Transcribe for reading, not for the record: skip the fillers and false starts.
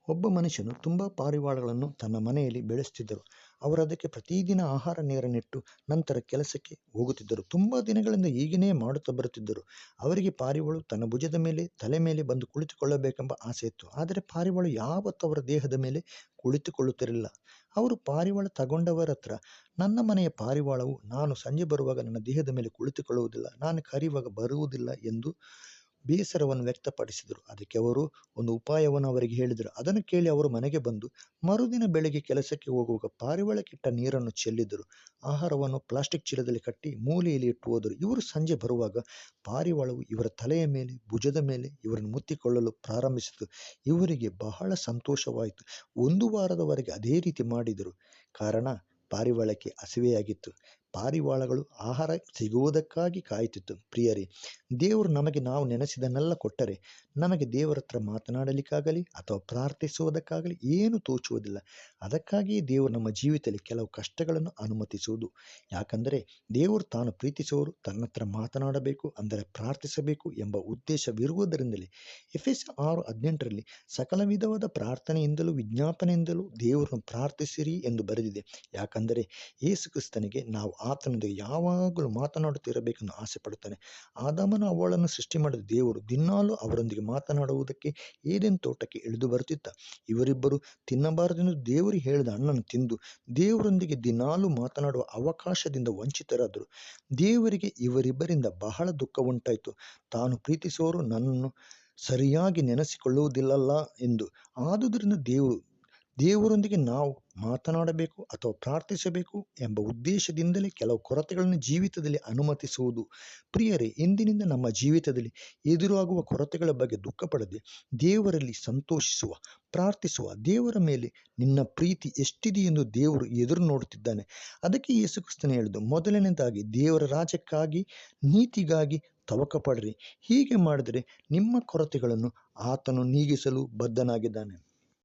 ಒಬ್ಬ ಮನುಷ್ಯನು ತುಂಬಾ ಪಾರಿವಾಳಗಳನ್ನು ತನ್ನ ಮನೆಯಲ್ಲಿ ಬೆಳೆಸುತ್ತಿದ್ದರು. ಅವರು ಅದಕ್ಕೆ ಪ್ರತಿದಿನ ಆಹಾರ ನೀರನ್ನಿಟ್ಟು ನಂತರ ಕೆಲಸಕ್ಕೆ ಹೋಗುತ್ತಿದ್ದರು. ತುಂಬಾ ದಿನಗಳಿಂದ ಹೀಗೇನೇ ಮಾಡುತ್ತಾ ಬರುತ್ತಿದ್ದರು. ಅವರಿಗೆ ಪಾರಿವಾಳ ತನ್ನ ಭುಜದ ಮೇಲೆ ತಲೆ ಮೇಲೆ ಬಂದು ಕುಳಿತುಕೊಳ್ಳಬೇಕೆಂಬ ಆಸೆ ಇತ್ತು. ಆದರೆ ಪಾರಿವಾಳ ಯಾವತ್ತೂ ಅವರ ದೇಹದ ಮೇಲೆ ಕುಳಿತುಕೊಳ್ಳುತ್ತಿರಲಿಲ್ಲ. ಅವರು ಪಾರಿವಾಳ ತಗೊಂಡವರ ಹತ್ರ, ನನ್ನ ಮನೆಯ ಪಾರಿವಾಳವು ನಾನು ಸಂಜೆ ಬರುವಾಗ ನನ್ನ ದೇಹದ ಮೇಲೆ ಕುಳಿತುಕೊಳ್ಳುವುದಿಲ್ಲ, ನಾನು ಕರೆಯುವಾಗ ಬರುವುದಿಲ್ಲ ಎಂದು ಬೇಸರವನ್ನು ವ್ಯಕ್ತಪಡಿಸಿದರು. ಅದಕ್ಕೆ ಅವರು ಒಂದು ಉಪಾಯವನ್ನು ಅವರಿಗೆ ಹೇಳಿದರು. ಅದನ್ನು ಕೇಳಿ ಅವರು ಮನೆಗೆ ಬಂದು ಮರುದಿನ ಬೆಳಗ್ಗೆ ಕೆಲಸಕ್ಕೆ ಹೋಗುವಾಗ ಪಾರಿವಾಳಕ್ಕಿಟ್ಟ ನೀರನ್ನು ಚೆಲ್ಲಿದರು. ಆಹಾರವನ್ನು ಪ್ಲಾಸ್ಟಿಕ್ ಚೀಲದಲ್ಲಿ ಕಟ್ಟಿ ಮೂಲೆಯಲ್ಲಿ ಇಟ್ಟು ಹೋದರು. ಇವರು ಸಂಜೆ ಬರುವಾಗ ಪಾರಿವಾಳವು ಇವರ ತಲೆಯ ಮೇಲೆ ಭುಜದ ಮೇಲೆ ಇವರನ್ನು ಮುತ್ತಿಕೊಳ್ಳಲು ಪ್ರಾರಂಭಿಸಿತು. ಇವರಿಗೆ ಬಹಳ ಸಂತೋಷವಾಯಿತು. 1 ವಾರದವರೆಗೆ ಅದೇ ರೀತಿ ಮಾಡಿದರು. ಕಾರಣ ಪಾರಿವಾಳಕ್ಕೆ ಹಸಿವೆಯಾಗಿತ್ತು. ಪಾರಿವಾಳಗಳು ಆಹಾರ ಸಿಗುವುದಕ್ಕಾಗಿ ಕಾಯುತ್ತಿತ್ತು. ಪ್ರಿಯರೇ, ದೇವರು ನಮಗೆ ನಾವು ನೆನೆಸಿದನ್ನೆಲ್ಲ ಕೊಟ್ಟರೆ ನಮಗೆ ದೇವರ ಹತ್ರ ಮಾತನಾಡಲಿಕ್ಕಾಗಲಿ ಅಥವಾ ಪ್ರಾರ್ಥಿಸುವುದಕ್ಕಾಗಲಿ ಏನು ತೋಚುವುದಿಲ್ಲ. ಅದಕ್ಕಾಗಿಯೇ ದೇವರು ನಮ್ಮ ಜೀವಿತದಲ್ಲಿ ಕೆಲವು ಕಷ್ಟಗಳನ್ನು ಅನುಮತಿಸುವುದು. ಯಾಕಂದರೆ ದೇವರು ತಾನು ಪ್ರೀತಿಸುವವರು ತನ್ನ ಹತ್ರ ಮಾತನಾಡಬೇಕು, ಅಂದರೆ ಪ್ರಾರ್ಥಿಸಬೇಕು ಎಂಬ ಉದ್ದೇಶವಿರುವುದರಿಂದಲೇ ಎಫೆಸ 6:18ರಲ್ಲಿ ಸಕಲ ವಿಧವಾದ ಪ್ರಾರ್ಥನೆಯಿಂದಲೂ ವಿಜ್ಞಾಪನೆಯಿಂದಲೂ ದೇವರನ್ನು ಪ್ರಾರ್ಥಿಸಿರಿ ಎಂದು ಬರೆದಿದೆ. ಯಾಕಂದರೆ ಯೇಸು ಕ್ರಿಸ್ತನಿಗೆ ನಾವು ಆತನೊಂದಿಗೆ ಯಾವಾಗಲೂ ಮಾತನಾಡುತ್ತಿರಬೇಕೆಂದು ಆಸೆ ಪಡುತ್ತಾನೆ. ಆದಾಮನು ಅವಳನ್ನು ಸೃಷ್ಟಿ ಮಾಡಿದ ದೇವರು ದಿನಾಲೂ ಅವರೊಂದಿಗೆ ಮಾತನಾಡುವುದಕ್ಕೆ ಏದೆನ್ ತೋಟಕ್ಕೆ ಇಳಿದು ಬರುತ್ತಿದ್ದ. ಇವರಿಬ್ಬರು ತಿನ್ನಬಾರದೆಂದು ದೇವರು ಹೇಳಿದ ಹಣ್ಣನ್ನು ತಿಂದು ದೇವರೊಂದಿಗೆ ದಿನಾಲೂ ಮಾತನಾಡುವ ಅವಕಾಶದಿಂದ ವಂಚಿತರಾದರು. ದೇವರಿಗೆ ಇವರಿಬ್ಬರಿಂದ ಬಹಳ ದುಃಖ ಉಂಟಾಯಿತು. ತಾನು ಪ್ರೀತಿಸುವವರು ನನ್ನನ್ನು ಸರಿಯಾಗಿ ನೆನೆಸಿಕೊಳ್ಳುವುದಿಲ್ಲಲ್ಲ ಎಂದು. ಆದುದರಿಂದ ದೇವರೊಂದಿಗೆ ನಾವು ಮಾತನಾಡಬೇಕು ಅಥವಾ ಪ್ರಾರ್ಥಿಸಬೇಕು ಎಂಬ ಉದ್ದೇಶದಿಂದಲೇ ಕೆಲವು ಕೊರತೆಗಳನ್ನು ಜೀವಿತದಲ್ಲಿ ಅನುಮತಿಸುವುದು. ಪ್ರಿಯರೇ, ಇಂದಿನಿಂದ ನಮ್ಮ ಜೀವಿತದಲ್ಲಿ ಎದುರಾಗುವ ಕೊರತೆಗಳ ಬಗ್ಗೆ ದುಃಖಪಡದೆ ದೇವರಲ್ಲಿ ಸಂತೋಷಿಸುವ, ಪ್ರಾರ್ಥಿಸುವ. ದೇವರ ಮೇಲೆ ನಿನ್ನ ಪ್ರೀತಿ ಎಷ್ಟಿದೆ ಎಂದು ದೇವರು ಎದುರು ನೋಡುತ್ತಿದ್ದಾನೆ. ಅದಕ್ಕೆ ಯೇಸು ಕ್ರಿಸ್ತನು ಹೇಳಿದ್ದು, ಮೊದಲನೇದಾಗಿ ದೇವರ ರಾಜ್ಯಕ್ಕಾಗಿ ನೀತಿಗಾಗಿ ತವಕಪಡಿರಿ. ಹೀಗೆ ಮಾಡಿದರೆ ನಿಮ್ಮ ಕೊರತೆಗಳನ್ನು ಆತನು ನೀಗಿಸಲು ಬದ್ಧನಾಗಿದ್ದಾನೆ.